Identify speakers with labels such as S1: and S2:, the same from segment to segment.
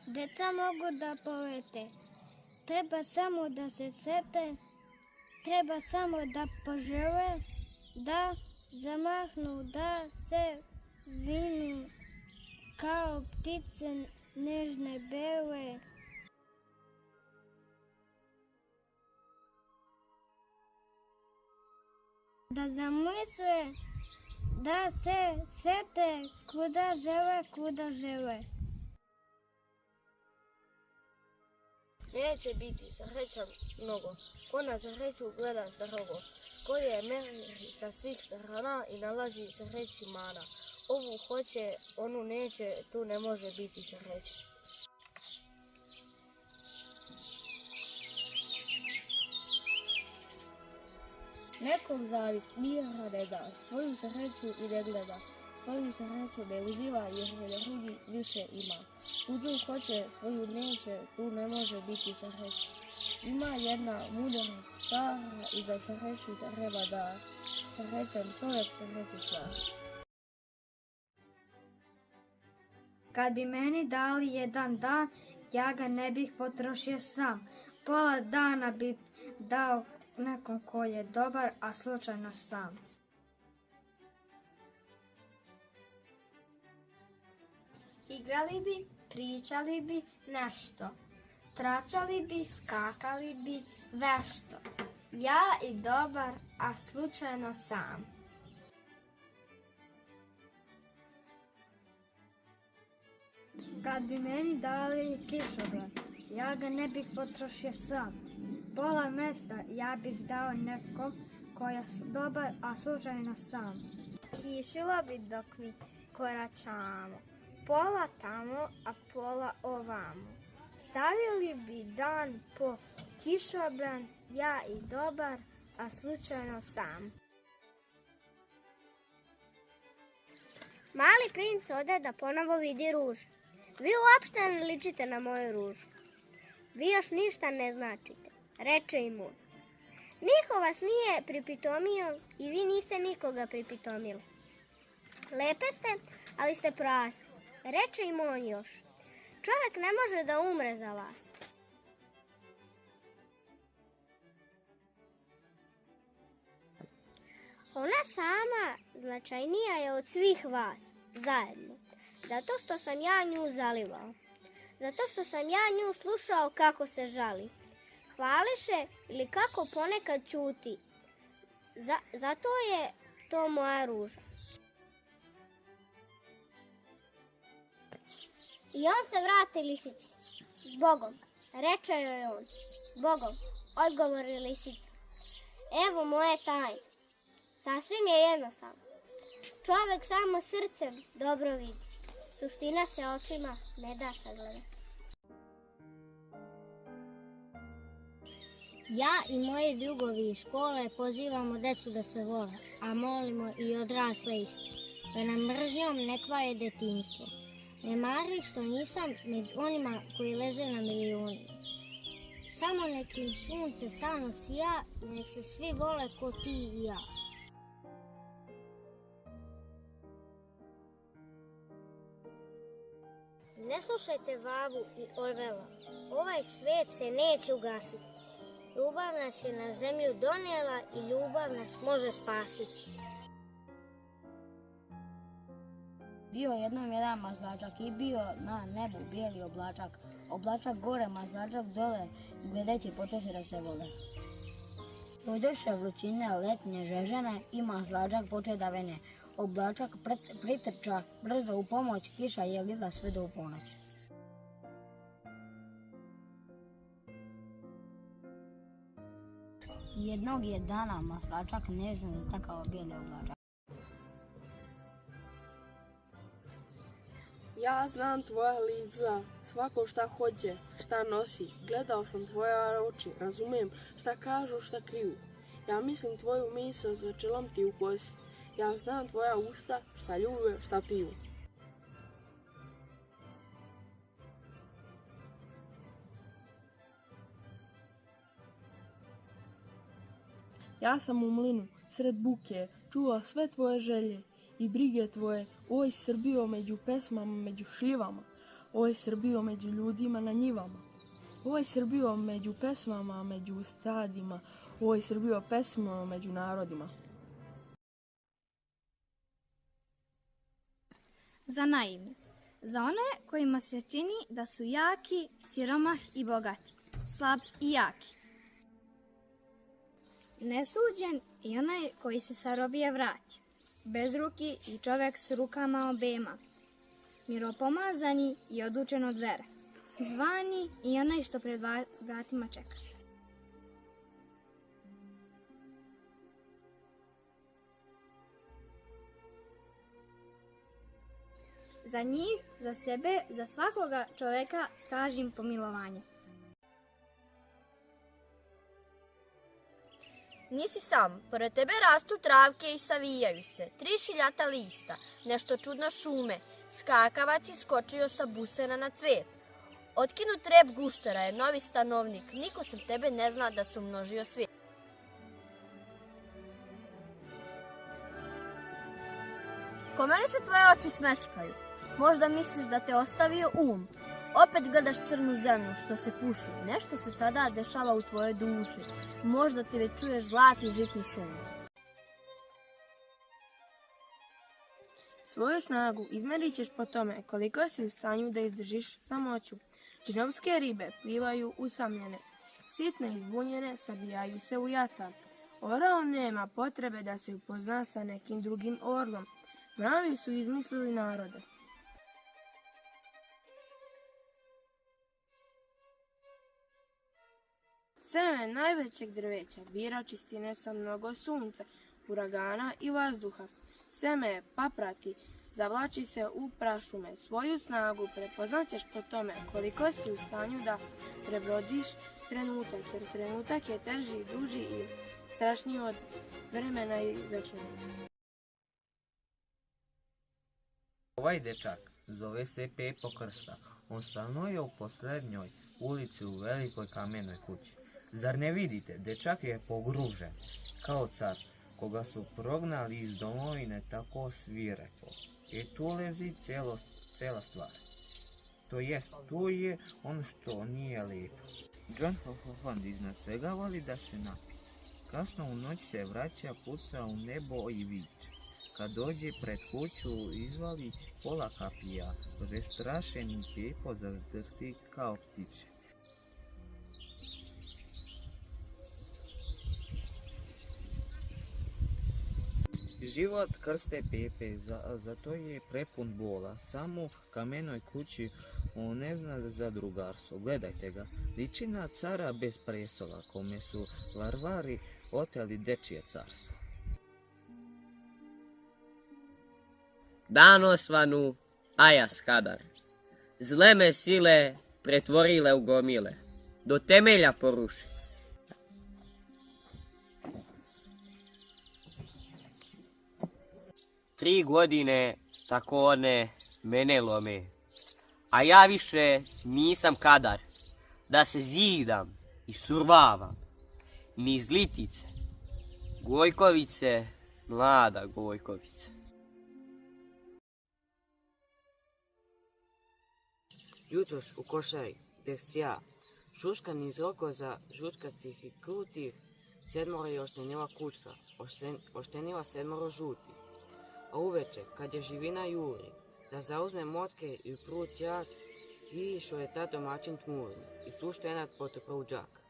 S1: Deca mogu da polete, treba samo da se sete, treba samo da požele, da zamahnu, da se vinu kao ptice nežne bele. Da zamisle, da se sete kuda žele.
S2: Neće biti sreća mnogo, ko na sreću gleda strogo, ko je meri sa svih strana i nalazi sreći mana. Ovu hoće, onu neće, tu ne može biti sreće.
S3: Nekom zavist mira ne da, svoju sreću i ne gleda, svoju sreću ne uziva jer je drugi više ima. Tuđu hoće, svoju neće, tu ne može biti sreća. Ima jedna mudrost stara i za sreću treba da srećan čovjek sreću stvara.
S1: Kad bi meni dali jedan dan, ja ga ne bih potrošio sam. Pola dana bi dao nekom ko je dobar, a slučajno sam. Igrali bi, pričali bi nešto. Tračali bi, skakali bi vešto. Ja i dobar, a slučajno sam. Kad bi meni dali kišobran, ja ga ne bih potrošio sam. Pola mesta ja bih dao nekom ko je dobar, a slučajno sam. Kišilo bi dok mi koračamo, pola tamo, a pola ovamo. Stavili bi dan po kišobran, ja i dobar, a slučajno sam.
S4: Mali princ ode da ponovo vidi ruž. Vi uopšte ne ličite na moju ružu. Vi još ništa ne značite, reče im on. Niko vas nije pripitomio i vi niste nikoga pripitomili. Lepe ste, ali ste prazni, reče im on još. Čovjek ne može da umre za vas. Ona sama značajnija je od svih vas zajedno. Zato što sam ja nju zalivao. Zato što sam ja nju slušao kako se žali. Hvališe ili kako ponekad ćuti. Zato je to moja ruža. I on se vrati lisici. Zbogom, reče joj on. Zbogom, odgovori lisica. Evo moje tajne. Sasvim je jednostavno. Čovjek samo srcem dobro vidi. Suština se očima ne da sagledati.
S5: Ja i moji drugovi iz škole pozivamo decu da se vole, a molimo i odrasle isto, da nam mržnjom ne kvare detinjstvo. Ne mari što nisam među onima koji leže na milijunima. Samo nek im sunce stalno sija i nek se svi vole ko ti i ja.
S4: Ne slušajte Vavu i Orvela. Ovaj svijet se neće ugasiti. Ljubav nas je na zemlju donijela i ljubav nas može spasiti.
S3: Bio jednom jedan mazlačak i bio na nebu bijeli oblačak. Oblačak gore, mazlačak dole, gledajući potosi da se vole. Dođoše vrućine letnje žežene i mazlačak poče da vene. Oblačak pritrča brzo u pomoć, kiša je lila sve do ponoći. Jednog je dana maslačak nežno dotakao bijeli oblačak.
S6: Ja znam tvoja lica, svako šta hoće, šta nosi. Gledao sam tvoje oči, razumijem šta kažu, šta kriju. Ja mislim tvoju misao za čelom ti u kosi. Ja znam tvoja usta, šta ljube, šta piju. Ja sam u mlinu, sred buke, čuo sve tvoje želje i brige tvoje, oj Srbijo, među pesmama, među šljivama. Oj Srbijo među ljudima na njivama. Oj Srbijo među pesmama, među stadima. Oj Srbijo pesmama među narodima.
S1: Za naivne. Za one kojima se čini da su jaki, siromah i bogati, slab i jaki. Nesuđen i onaj koji se sa robije vrati, bezruki i čovjek s rukama obema, miropomazani i odučen od vere, zvani i onaj što pred vratima čeka. Za njih, za sebe, za svakoga čovjeka tražim pomilovanje.
S7: Nisi sam, pored tebe rastu travke i savijaju se, 3 šiljata lista, nešto čudno šume, skakavac je skočio sa busena na cvet. Otkinut rep guštera je novi stanovnik, niko sem tebe ne zna da se umnožio svijet. Kome li se tvoje oči smeškaju? Možda misliš da te ostavio Opet gledaš crnu zemlju što se puši. Nešto se sada dešava u tvojoj duši. Možda ti već čuješ zlatni žitni šum.
S2: Svoju snagu izmerit ćeš po tome koliko si u stanju da izdržiš samoću. Džinovske ribe plivaju usamljene. Sitne i zbunjene sabijaju se u jata. Orao nema potrebe da se upozna sa nekim drugim orlom. Mravi su izmislili narode. Seme najvećeg drveća bira čistine sa mnogo sunca, uragana i vazduha. Seme paprati, zavlači se u prašume. Svoju snagu prepoznaćeš po tome koliko si u stanju da prebrodiš trenutak, jer trenutak je teži, duži i strašniji od vremena i večnosti.
S8: Ovaj dečak zove se Pepo Krsta. On stanuje u posljednjoj ulici u velikoj kamenoj kući. Zar ne vidite, dečak je pogružen, kao car, koga su prognali iz domovine tako svirepo. I tu leži cela stvar. To jest, tu je ono što nije lijepo. John Hohond iznad svega voli da se napije. Kasno u noć se vraća, puca u nebo i viče. Kad dođe pred kuću, izvali pola kapija, prestrašeni Pepo zadrti kao ptiče. Život Krste Pepe, zato je prepun bola. Samo u kamenoj kući on ne zna za drugarstvo. Gledajte ga, liči na cara bez prestola, kome su varvari oteli dečije carstvo.
S9: Dan osvanu, ajas kadar. Zle me sile pretvorile u gomile, do temelja poruši. Tri godine tako one mene lome, a ja više nisam kadar da se zidam i survavam, ni iz Litice, Gojkovice, mlada Gojkovice.
S10: Jutros u košari, tek sja, šuškan iz rogoza, žučkastih i krutih, 7 je oštenila kučka, oštenila 7 žutih. A uveče, kad je živina juri, da zauzme motke i prut jak, i što je ta domaćin tmurni, i suštenat potopa u džak.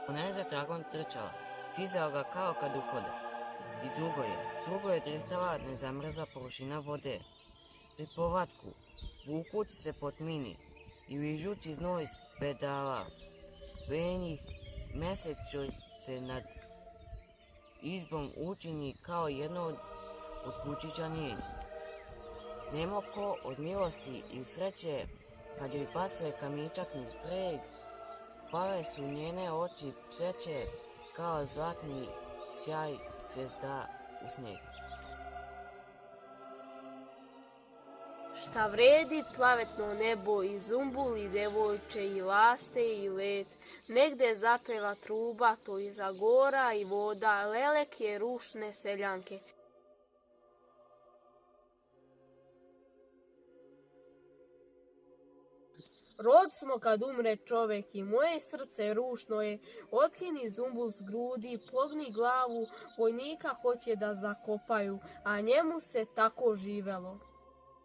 S10: Ona je za tragom trčala, stizao ga kao kad uhode. I drugo je drihtala nezamrzla površina vode. Pri povatku, vukući se po tmini i vižući znoj s pedala, venjih mesec joj se nad izbom učini kao jedno od kućića njenja. Nemo ko od milosti i sreće, kad joj bace kamičak niz breg, pale su njene oči pseće kao zlatni sjaj zvijezda u snijeg.
S2: Šta vredi plavetno nebo i zumbul i devojče i laste i let. Negde zapeva truba, to iza gora i voda, lelek je rušne seljanke. Rod smo kad umre čovek i moje srce rušno je, otkini zumbul s grudi, pogni glavu, vojnika hoće da zakopaju, a njemu se tako živelo.